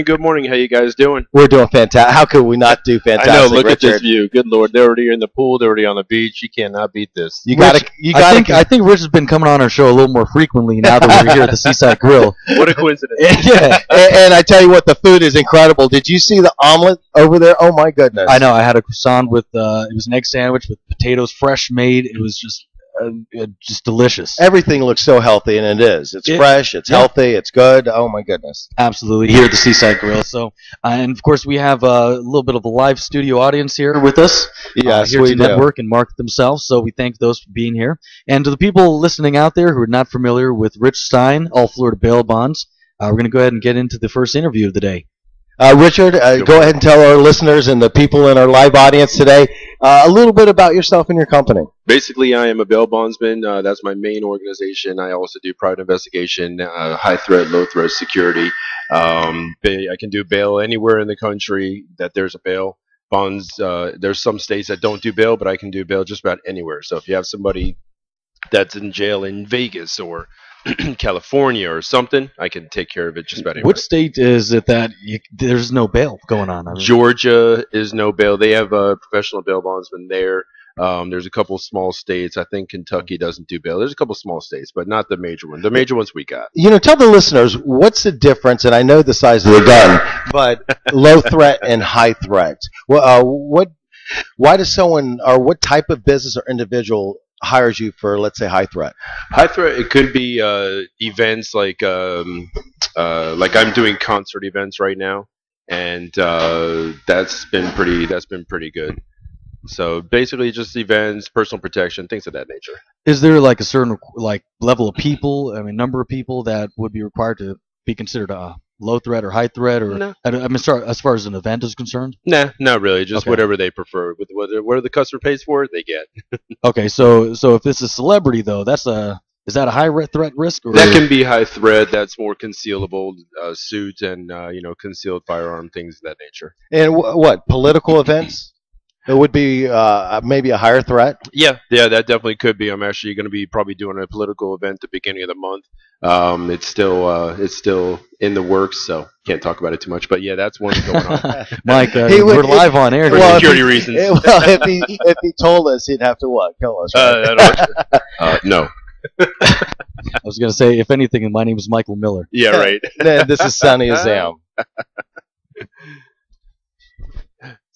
Good morning. How you guys doing? We're doing fantastic. How could we not do fantastic? I know. Look Richard. at this view. Good Lord, they're already in the pool. They're already on the beach. You cannot beat this. I think Rich has been coming on our show a little more frequently now that we're here at the Seaside Grill. What a coincidence! Yeah, and I tell you what, the food is incredible. Did you see the omelet over there? Oh my goodness! I know. I had a croissant with it was an egg sandwich with potatoes fresh made. It was just delicious. Everything looks so healthy, and it is. It's fresh, it's healthy, it's good. Oh my goodness! Absolutely, here at the Seaside Grill. So, and of course, we have a little bit of a live studio audience here with us. Yes, here we to do. network and market themselves. So we thank those for being here. And to the people listening out there who are not familiar with Rich Stein, All Florida Bailbonds, we're going to go ahead and get into the first interview of the day. Richard, go ahead and tell our listeners and the people in our live audience today a little bit about yourself and your company. Basically, I am a bail bondsman. That's my main organization. I also do private investigation, high threat, low threat security. I can do bail anywhere in the country that there's a bail. Bonds, there's some states that don't do bail, but I can do bail just about anywhere. So if you have somebody that's in jail in Vegas or California or something, I can take care of it just about anywhere. Which state is it that there's no bail going on? I mean, Georgia is no bail. They have a professional bail bondsman there. There's a couple small states. I think Kentucky doesn't do bail. There's a couple small states, but not the major ones. The major ones we got. You know, tell the listeners what's the difference, and I know the size of the gun, but low threat and high threat. Well, why does someone, or what type of business or individual hires you for, let's say, high threat? High threat, it could be events like I'm doing concert events right now, and that's been pretty good. So basically, just events, personal protection, things of that nature. Is there like a certain level of people? I mean, number of people that would be required to be considered a low threat or high threat, or no. I mean, sorry, as far as an event is concerned? Nah, not really. Just whatever they prefer. With whatever the customer pays for, they get. Okay, so if it's a celebrity though, is that a high threat risk? Or that can be high threat. That's more concealable suit and concealed firearm, things of that nature. And what political events? It would be maybe a higher threat. Yeah, that definitely could be. I'm actually going to be probably doing a political event at the beginning of the month. It's still in the works, so can't talk about it too much. But yeah, that's one going on. Mike, we're live on air for security reasons. Well, if he told us, he'd have to what? Kill us, right? No. I was going to say, if anything, my name is Michael Miller. Yeah, right. This is Sonny Azam.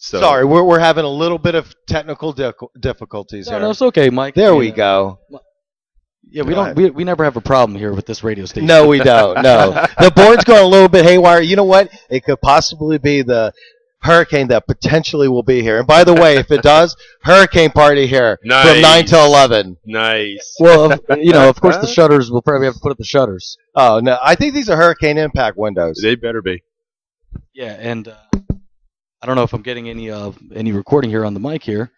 So, sorry, we're having a little bit of technical difficulties here. No, it's okay, Mike. There we go. Yeah, we never have a problem here with this radio station. No, we don't. No, the board's going a little bit haywire. You know what? It could possibly be the hurricane that potentially will be here. And by the way, if it does, hurricane party here from 9 to 11. Nice. Well, of course the shutters. We'll probably have to put up the shutters. Oh no, I think these are hurricane impact windows. They better be. Yeah, and I don't know if I'm getting any recording here on the mic here.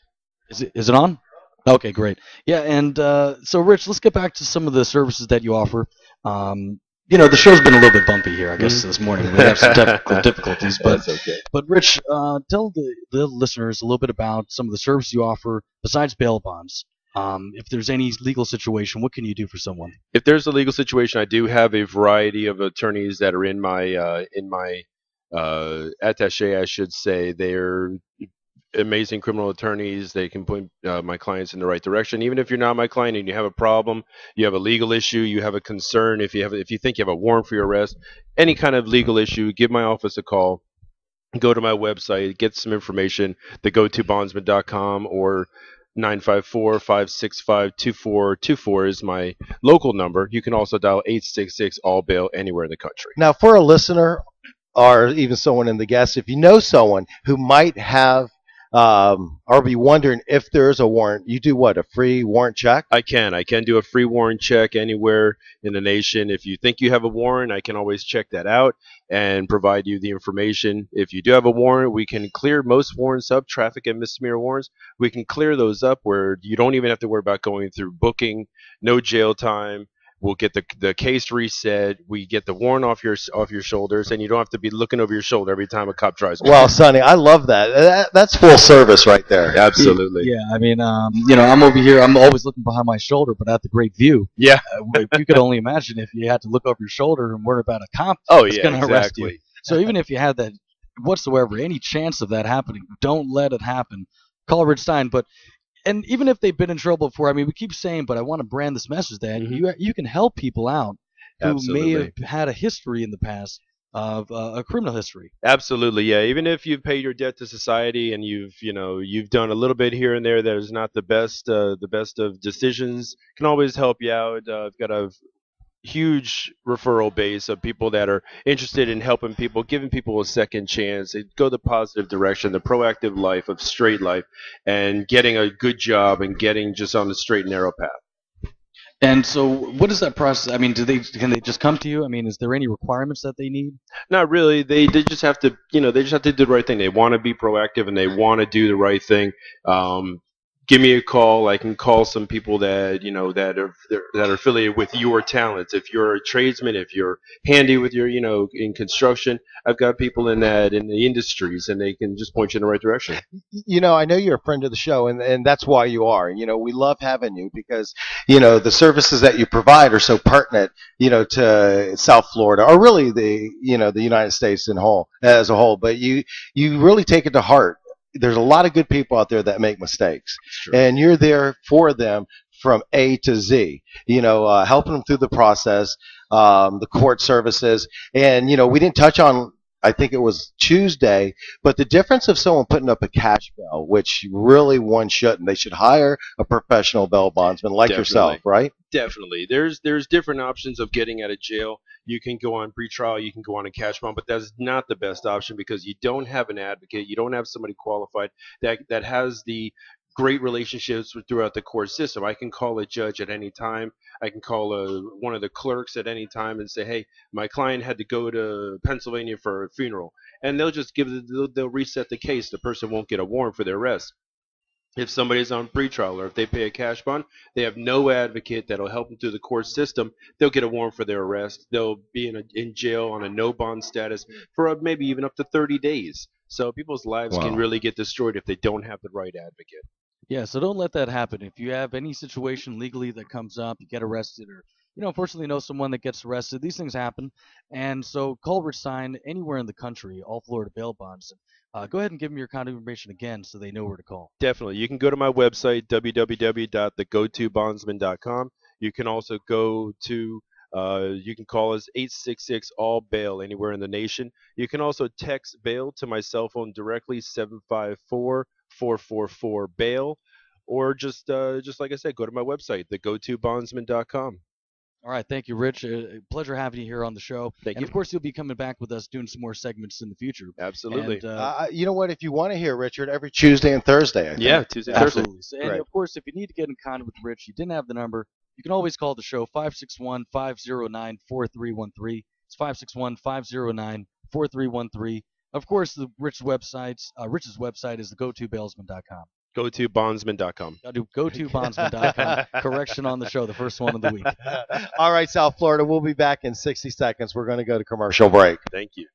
Is it on? Okay, great. Yeah, and so Rich, let's get back to some of the services that you offer. The show's been a little bit bumpy here, I guess, this morning. We have some technical difficulties, but that's okay. But Rich, tell the listeners a little bit about some of the services you offer besides bail bonds. If there's any legal situation, what can you do for someone? If there's a legal situation, I do have a variety of attorneys that are in my attaché, I should say. They're amazing criminal attorneys. They can point my clients in the right direction. Even if you're not my client and you have a problem, you have a legal issue, you have a concern, if you think you have a warrant for your arrest, any kind of legal issue, give my office a call. Go to my website, get some information, the Go-To-Bondsman.com or 954-565-2424 is my local number. You can also dial 866 all bail anywhere in the country. Now, for a listener or even someone in the guest, if you know someone who might have or be wondering if there is a warrant, you do what, a free warrant check? I can do a free warrant check anywhere in the nation. If you think you have a warrant, I can always check that out and provide you the information. If you do have a warrant, we can clear most warrants up, traffic and misdemeanor warrants. We can clear those up where you don't even have to worry about going through booking, no jail time. We'll get the case reset. We get the warrant off your shoulders, and you don't have to be looking over your shoulder every time a cop drives by. Well, Sonny, I love that. That's full service right there. Absolutely. Yeah, I mean, I'm over here. I'm always looking behind my shoulder, but at the great view. Yeah. You could only imagine if you had to look over your shoulder and worry about a cop. Oh, that's yeah, going to arrest you. So even if you had that whatsoever, any chance of that happening, don't let it happen. Call Rich Stein. And even if they've been in trouble before, I mean, we keep saying, but I want to brand this message that you can help people out who may have had a history in the past of a criminal history. Absolutely, yeah. Even if you've paid your debt to society and you've done a little bit here and there that is not the best of decisions, can always help you out. I've got a huge referral base of people that are interested in helping people, giving people a second chance, they go the positive direction, the proactive life of straight life, and getting a good job and getting just on the straight and narrow path. And so, what is that process? I mean, can they just come to you? I mean, is there any requirements that they need? Not really. They just have to, they just have to do the right thing. They want to be proactive and they want to do the right thing. Give me a call. I can call some people that that are affiliated with your talents. If you're a tradesman, if you're handy with your in construction, I've got people in the industries, and they can just point you in the right direction. I know you're a friend of the show, and that's why you are. We love having you because the services that you provide are so pertinent to South Florida, or really the United States as a whole. But you really take it to heart. There's a lot of good people out there that make mistakes, and you're there for them from A to Z, helping them through the process, the court services. And, we didn't touch on, I think it was Tuesday, but the difference of someone putting up a cash bail, which really one shouldn't. They should hire a professional bail bondsman like yourself, right? Definitely. There's different options of getting out of jail. You can go on pretrial, you can go on a cash bond, but that's not the best option because you don't have an advocate, you don't have somebody qualified that has the great relationships throughout the court system. I can call a judge at any time. I can call one of the clerks at any time and say, hey, my client had to go to Pennsylvania for a funeral. And they'll just they'll reset the case. The person won't get a warrant for their arrest. If somebody's on pretrial or if they pay a cash bond, they have no advocate that'll help them through the court system. They'll get a warrant for their arrest. They'll be in jail on a no bond status for maybe even up to 30 days. So people's lives can really get destroyed if they don't have the right advocate. Yeah, so don't let that happen. If you have any situation legally that comes up, you get arrested, or unfortunately know someone that gets arrested, these things happen. And so call Rich Stein anywhere in the country, all Florida bail bonds. Go ahead and give them your contact information again so they know where to call. Definitely. You can go to my website, www.thegotobondsman.com. You can also go to you can call us 866-ALL-BAIL anywhere in the nation. You can also text bail to my cell phone directly, 754-444-BAIL, or just like I said, go to my website, thegotobondsman.com. All right, thank you, Rich. Pleasure having you here on the show. Thank you. Of course, you'll be coming back with us doing some more segments in the future. Absolutely. And, you know what? If you want to hear Richard, every Tuesday and Thursday. I think. Yeah, Tuesday and Thursday. Absolutely. And of course, if you need to get in contact with Rich, you didn't have the number, you can always call the show 561-509-4313. It's 561-509-4313. Of course, the Rich's website is thegotobondsman.com. Go-To-Bondsman.com. Go-To-Bondsman.com. Correction on the show, the first one of the week. All right, South Florida, we'll be back in 60 seconds. We're going to go to commercial break. Thank you.